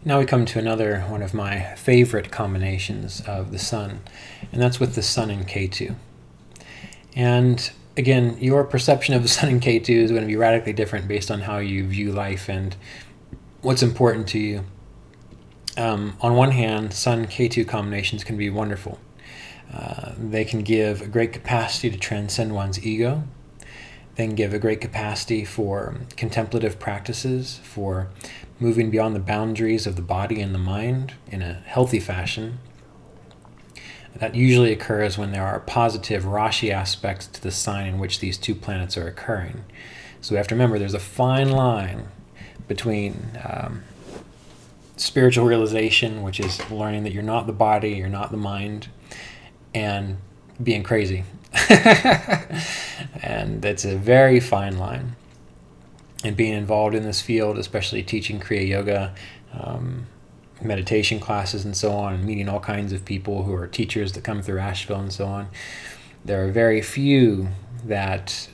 Now we come to another one of my favorite combinations of the sun, and that's with the sun in Ketu. And again, your perception of the sun in Ketu is going to be radically different based on how you view life and what's important to you. On one hand, sun-Ketu combinations can be wonderful. They can give a great capacity to transcend one's ego. They can give a great capacity for contemplative practices, for moving beyond the boundaries of the body and the mind in a healthy fashion. That usually occurs when there are positive Rashi aspects to the sign in which these two planets are occurring. So we have to remember there's a fine line between spiritual realization, which is learning that you're not the body, you're not the mind, and being crazy. And that's a very fine line. And being involved in this field, especially teaching Kriya Yoga, meditation classes and so on, and meeting all kinds of people who are teachers that come through Asheville and so on, there are very few that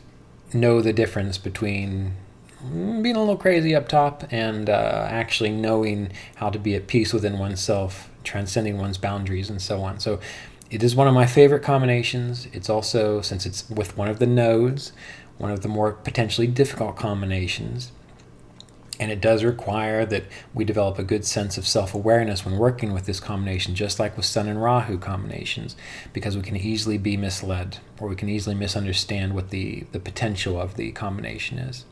know the difference between being a little crazy up top and actually knowing how to be at peace within oneself, transcending one's boundaries and so on. So it is one of my favorite combinations. It's also, since it's with one of the nodes, one of the more potentially difficult combinations. And it does require that we develop a good sense of self-awareness when working with this combination, just like with Sun and Rahu combinations, because we can easily be misled, or we can easily misunderstand what the potential of the combination is.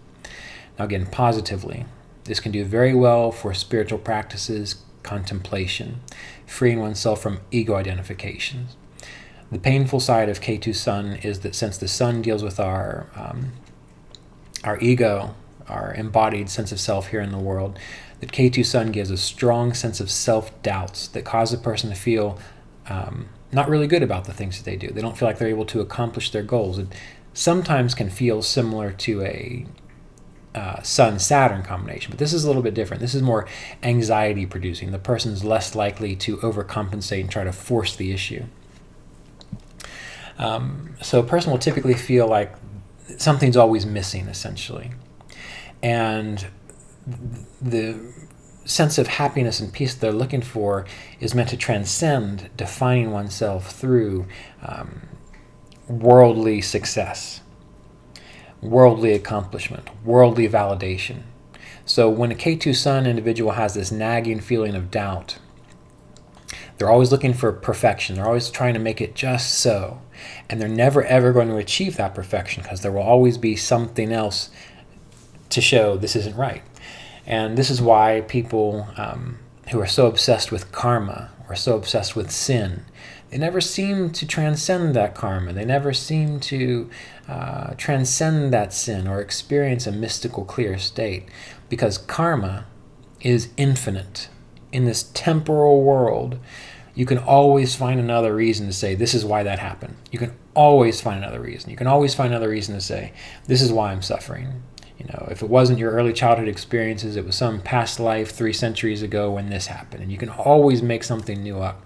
Now again, positively, this can do very well for spiritual practices, contemplation, freeing oneself from ego identifications. The painful side of Ketu Sun is that since the Sun deals with our ego, our embodied sense of self here in the world, that Ketu Sun gives a strong sense of self-doubts that cause a person to feel not really good about the things that they do. They don't feel like they're able to accomplish their goals. It sometimes can feel similar to a Sun-Saturn combination, but this is a little bit different. This is more anxiety-producing. The person's less likely to overcompensate and try to force the issue. So a person will typically feel like something's always missing, essentially. And the sense of happiness and peace they're looking for is meant to transcend defining oneself through worldly success, worldly accomplishment, worldly validation. So when a Ketu Sun individual has this nagging feeling of doubt, they're always looking for perfection. They're always trying to make it just so. And they're never, ever going to achieve that perfection because there will always be something else to show this isn't right. And this is why people who are so obsessed with karma or so obsessed with sin, they never seem to transcend that karma. They never seem to transcend that sin or experience a mystical, clear state, because karma is infinite. In this temporal world, you can always find another reason to say, this is why that happened. You can always find another reason. You can always find another reason to say, this is why I'm suffering. You know, if it wasn't your early childhood experiences, it was some past life 3 centuries ago when this happened. And you can always make something new up.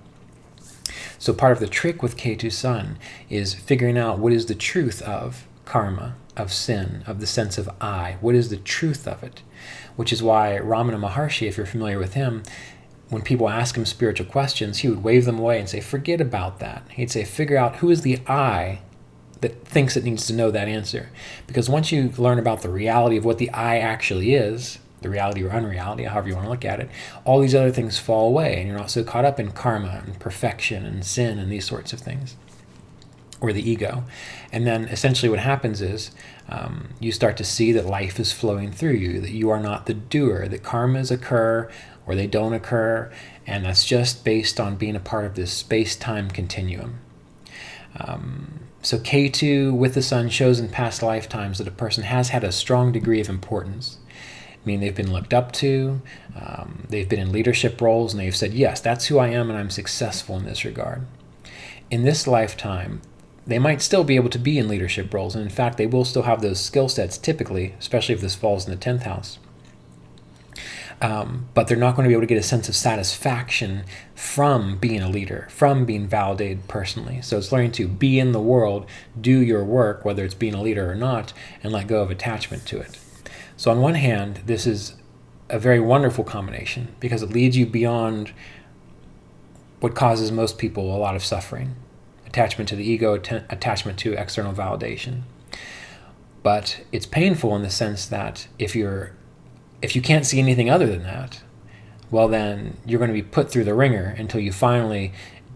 So part of the trick with Ketu Sun is figuring out what is the truth of karma, of sin, of the sense of I. What is the truth of it? Which is why Ramana Maharshi, if you're familiar with him, when people ask him spiritual questions, he would wave them away and say, forget about that. He'd say, figure out who is the I that thinks it needs to know that answer. Because once you learn about the reality of what the I actually is, the reality or unreality, however you want to look at it, all these other things fall away, and you're not so caught up in karma and perfection and sin and these sorts of things, or the ego. And then essentially what happens is you start to see that life is flowing through you, that you are not the doer, that karmas occur or they don't occur, and that's just based on being a part of this space-time continuum. So Ketu with the Sun shows in past lifetimes that a person has had a strong degree of importance. I mean, they've been looked up to, they've been in leadership roles, and they've said, yes, that's who I am, and I'm successful in this regard. In this lifetime, they might still be able to be in leadership roles, and in fact, they will still have those skill sets typically, especially if this falls in the 10th house. But they're not going to be able to get a sense of satisfaction from being a leader, from being validated personally. So it's learning to be in the world, do your work, whether it's being a leader or not, and let go of attachment to it. So on one hand, this is a very wonderful combination because it leads you beyond what causes most people a lot of suffering: attachment to the ego, attachment to external validation. But it's painful in the sense that if you can't see anything other than that, well, then you're going to be put through the ringer until you finally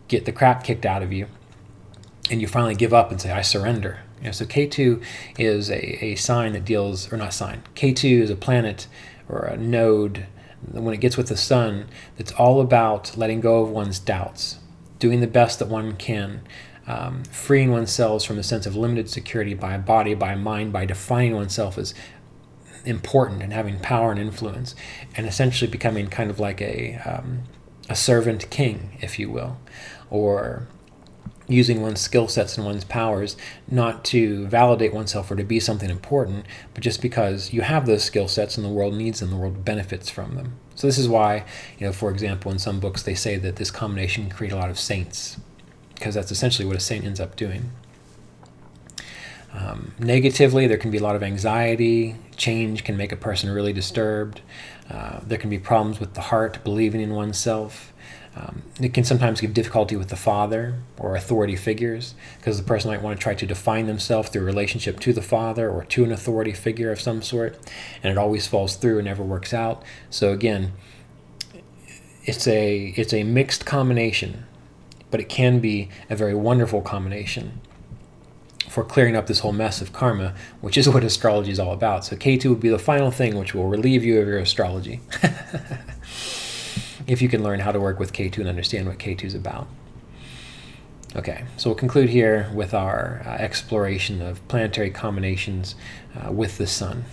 get the crap kicked out of you and you finally give up and say, I surrender. So Ketu is a sign that deals, or not sign, Ketu is a planet or a node, when it gets with the sun, that's all about letting go of one's doubts, doing the best that one can, freeing oneself from a sense of limited security by body, by mind, by defining oneself as important and having power and influence, and essentially becoming kind of like a servant king, if you will, or using one's skill sets and one's powers not to validate oneself or to be something important, but just because you have those skill sets and the world needs them, the world benefits from them. So this is why, for example, in some books they say that this combination can create a lot of saints, because that's essentially what a saint ends up doing. Negatively, there can be a lot of anxiety. Change can make a person really disturbed. There can be problems with the heart, believing in oneself. It can sometimes give difficulty with the father or authority figures, because the person might want to try to define themselves through a relationship to the father or to an authority figure of some sort, and it always falls through and never works out. So again, it's a mixed combination, but it can be a very wonderful combination for clearing up this whole mess of karma, which is what astrology is all about. So Ketu would be the final thing which will relieve you of your astrology. If you can learn how to work with Ketu and understand what Ketu is about. Okay, so we'll conclude here with our exploration of planetary combinations with the sun.